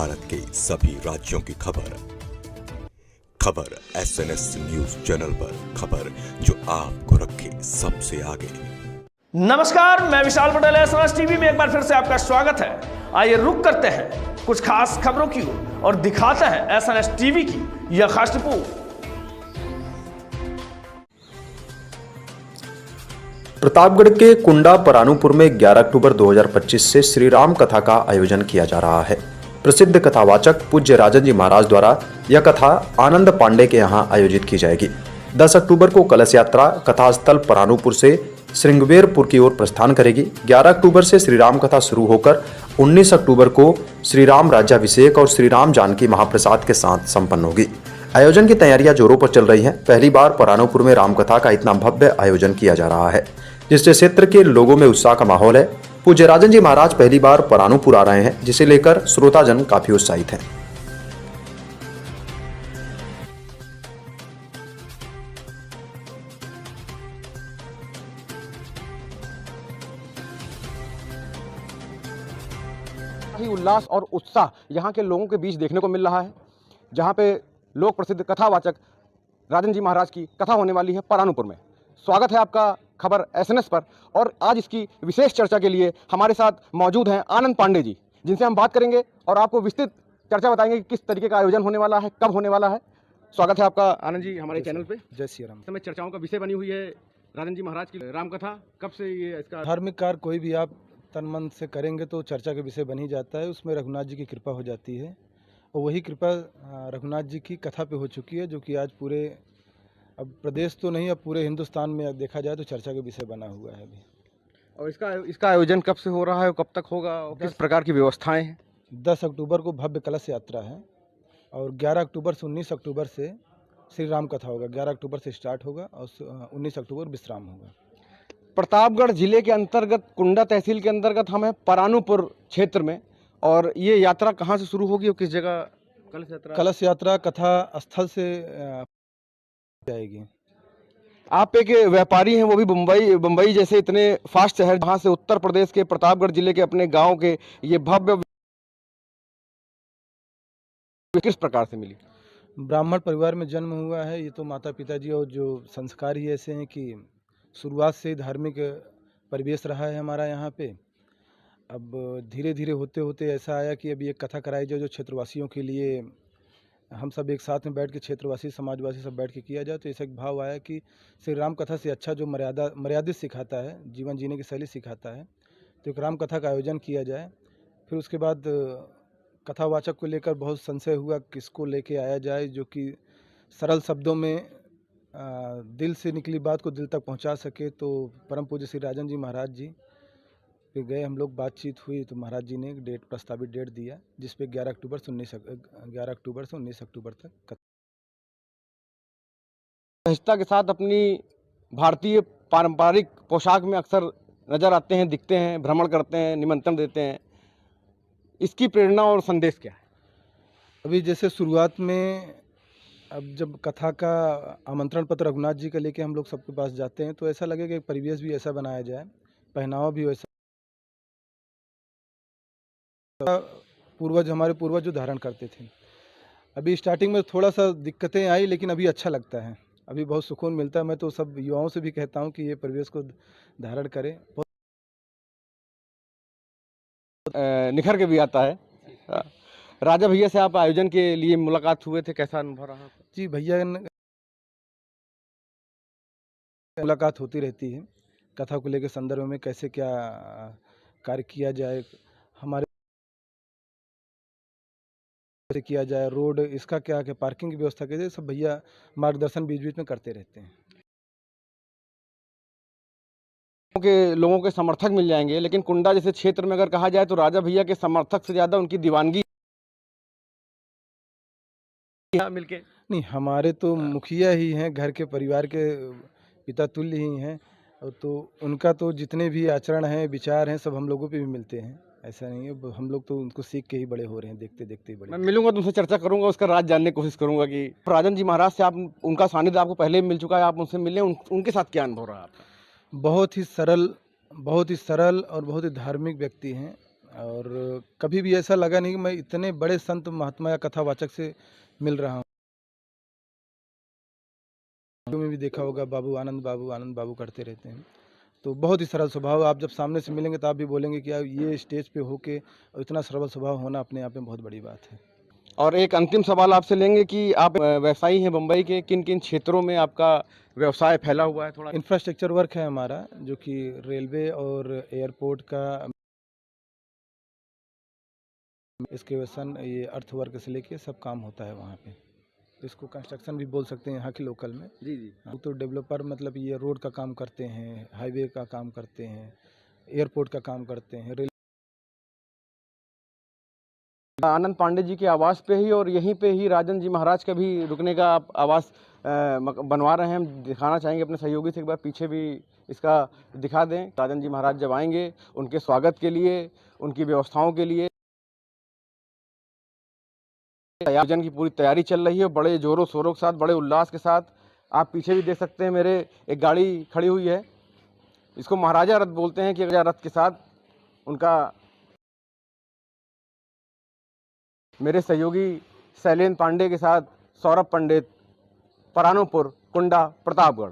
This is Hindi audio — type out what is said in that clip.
भारत के सभी राज्यों की खबर SNS न्यूज चैनल पर, खबर जो आपको रखे सबसे आगे। नमस्कार, मैं विशाल पटेल, SNS टीवी में एक बार फिर से आपका स्वागत है। आइए रुक करते हैं कुछ खास खबरों की ओर और दिखाते हैं SNS टीवी की यह खास रिपोर्ट। प्रतापगढ़ के कुंडा परानुपुर में 11 अक्टूबर 2025 से श्री राम कथा का आयोजन किया जा रहा है। प्रसिद्ध कथावाचक पूज्य राजन जी महाराज द्वारा यह कथा आनंद पांडे के यहाँ आयोजित की जाएगी। 10 अक्टूबर को कलश यात्रा कथास्थल परानुपुर से श्रृंगवेरपुर की ओर प्रस्थान करेगी। 11 अक्टूबर से श्री राम कथा शुरू होकर 19 अक्टूबर को श्री राम राज्याभिषेक और श्री राम जानकी महाप्रसाद के साथ संपन्न होगी। आयोजन की तैयारियां जोरों पर चल रही हैं। पहली बार परानुपुर में रामकथा का इतना भव्य आयोजन किया जा रहा है, जिससे क्षेत्र के लोगों में उत्साह का माहौल है। पूज्य राजन जी महाराज पहली बार परानुपुर आ रहे हैं, जिसे लेकर श्रोताजन काफी उत्साहित हैं। उल्लास और उत्साह यहाँ के लोगों के बीच देखने को मिल रहा है, जहाँ पे लोक प्रसिद्ध कथावाचक राजन जी महाराज की कथा होने वाली है परानुपुर में। स्वागत है आपका खबर SNS पर, और आज इसकी विशेष चर्चा के लिए हमारे साथ मौजूद हैं आनंद पांडे जी, जिनसे हम बात करेंगे और आपको विस्तृत चर्चा बताएंगे कि किस तरीके का आयोजन होने वाला है, कब होने वाला है। स्वागत है आपका आनंद जी हमारे चैनल पे। जय श्री राम। समय चर्चाओं का विषय बनी हुई है राजन जी महाराज की रामकथा। कब से ये इसका धार्मिक कार्य कोई भी आप तन मन से करेंगे तो चर्चा का विषय बन ही जाता है। उसमें रघुनाथ जी की कृपा हो जाती है, और वही कृपा रघुनाथ जी की कथा पे हो चुकी है, जो कि आज पूरे, अब प्रदेश तो नहीं, अब पूरे हिंदुस्तान में देखा जाए तो चर्चा का विषय बना हुआ है अभी। और इसका आयोजन कब से हो रहा है, कब तक होगा, और किस प्रकार की व्यवस्थाएं हैं? 10 अक्टूबर को भव्य कलश यात्रा है, और 11 अक्टूबर से 19 अक्टूबर से श्री राम कथा होगा। 11 अक्टूबर से स्टार्ट होगा और 19 अक्टूबर विश्राम होगा। प्रतापगढ़ जिले के अंतर्गत कुंडा तहसील के अंतर्गत हम हैं परानुपुर क्षेत्र में, और ये यात्रा कहाँ से शुरू होगी और किस जगह कलश यात्रा? कलश यात्रा कथा स्थल से जाएगी। आप एक व्यापारी हैं, वो भी बम्बई जैसे इतने फास्ट शहर, जहाँ से उत्तर प्रदेश के प्रतापगढ़ जिले के अपने गांव के ये भव्य किस प्रकार से मिली? ब्राह्मण परिवार में जन्म हुआ है। ये तो माता पिताजी और जो संस्कार ही ऐसे हैं कि शुरुआत से धार्मिक परिवेश रहा है हमारा यहाँ पे। अब धीरे धीरे होते होते ऐसा आया कि अभी एक कथा कराई जाए जो क्षेत्रवासियों के लिए, हम सब एक साथ में बैठ के क्षेत्रवासी समाजवासी सब बैठ के किया जाए। तो ऐसा एक भाव आया कि श्री राम कथा से अच्छा जो मर्यादित सिखाता है, जीवन जीने की शैली सिखाता है, तो एक राम कथा का आयोजन किया जाए। फिर उसके बाद कथावाचक को लेकर बहुत संशय हुआ, किसको लेके आया जाए जो कि सरल शब्दों में दिल से निकली बात को दिल तक पहुंचा सके। तो परम पूज्य श्री राजन जी महाराज जी पे गए हम लोग, बातचीत हुई तो महाराज जी ने एक प्रस्तावित डेट दिया, जिस पे 11 अक्टूबर से 19 अक्टूबर तक सहजता के साथ अपनी भारतीय पारंपरिक पोशाक में अक्सर नजर आते हैं, दिखते हैं, भ्रमण करते हैं, निमंत्रण देते हैं। इसकी प्रेरणा और संदेश क्या है? अभी जैसे शुरुआत में, अब जब कथा का आमंत्रण पत्र रघुनाथ जी का लेके हम लोग सबके पास जाते हैं, तो ऐसा लगे कि परिवेश भी ऐसा बनाया जाए, पहनावा भी वैसा, हमारे पूर्वज जो धारण करते थे। अभी स्टार्टिंग में थोड़ा सा दिक्कतें आई, लेकिन अभी अच्छा लगता है, अभी बहुत सुकून मिलता है। मैं तो सब युवाओं से भी कहता हूँ कि ये परिवेश को धारण करें, निखर के भी आता है। राजा भैया से आप आयोजन के लिए मुलाकात हुए थे, कैसा अनुभव रहा? जी, भैया मुलाकात होती रहती है कथा को लेकर, संदर्भ में कैसे क्या कार्य किया जाए, हमारे किया जाए, रोड इसका क्या क्या पार्किंग की व्यवस्था कैसे, सब भैया मार्गदर्शन बीच बीच में करते रहते हैं। लोगों के समर्थक मिल जाएंगे, लेकिन कुंडा जैसे क्षेत्र में अगर कहा जाए तो राजा भैया के समर्थक से ज्यादा उनकी दीवानगी मिलके नहीं, हमारे तो मुखिया ही हैं, घर के परिवार के पिता तुल्य ही हैं, तो उनका तो जितने भी आचरण हैं, विचार हैं, सब हम लोगों पे भी मिलते हैं। ऐसा नहीं है, हम लोग तो उनको सीख के ही बड़े हो रहे हैं, देखते देखते ही बड़े। मैं मिलूंगा, तुमसे चर्चा करूंगा, उसका राज जानने की कोशिश करूंगा कि राजन जी महाराज से आप, उनका सानिध्य आपको पहले भी मिल चुका है, आप उनसे मिले, उनके साथ क्या अनुभव रहा आपका? बहुत ही सरल और बहुत ही धार्मिक व्यक्ति हैं। और कभी भी ऐसा लगा नहीं कि मैं इतने बड़े संत महात्मा या कथावाचक से मिल रहा हूँ। में भी देखा होगा बाबू आनंद बाबू करते रहते हैं। तो बहुत ही सरल स्वभाव, आप जब सामने से मिलेंगे तो आप भी बोलेंगे कि यार ये स्टेज पे होके और इतना सरल स्वभाव होना अपने आप में बहुत बड़ी बात है। और एक अंतिम सवाल आपसे लेंगे कि आप व्यवसायी हैं मुंबई के, किन किन क्षेत्रों में आपका व्यवसाय फैला हुआ है? थोड़ा इंफ्रास्ट्रक्चर वर्क है हमारा, जो कि रेलवे और एयरपोर्ट का एक्सकेवेशन, ये अर्थ वर्क से लेके सब काम होता है वहाँ पे। तो इसको कंस्ट्रक्शन भी बोल सकते हैं यहाँ के लोकल में। जी जी। हाँ, तो डेवलपर मतलब ये रोड का काम करते हैं, हाईवे का काम करते हैं, एयरपोर्ट का काम करते हैं, रेल। आनंद पांडे जी के आवास पे ही और यहीं पे ही राजन जी महाराज का भी रुकने का आप आवास बनवा रहे हैं। हम दिखाना चाहेंगे अपने सहयोगी से, एक बार पीछे भी इसका दिखा दें। राजन जी महाराज जब आएंगे उनके स्वागत के लिए, उनकी व्यवस्थाओं के लिए आयोजन की पूरी तैयारी चल रही है, बड़े जोरों शोरों के साथ, बड़े उल्लास के साथ। आप पीछे भी देख सकते हैं, मेरे एक गाड़ी खड़ी हुई है, इसको महाराजा रथ बोलते हैं कि रथ के साथ उनका मेरे सहयोगी शैलेंद्र पांडे के साथ सौरभ पंडित, परानुपुर, कुंडा, प्रतापगढ़।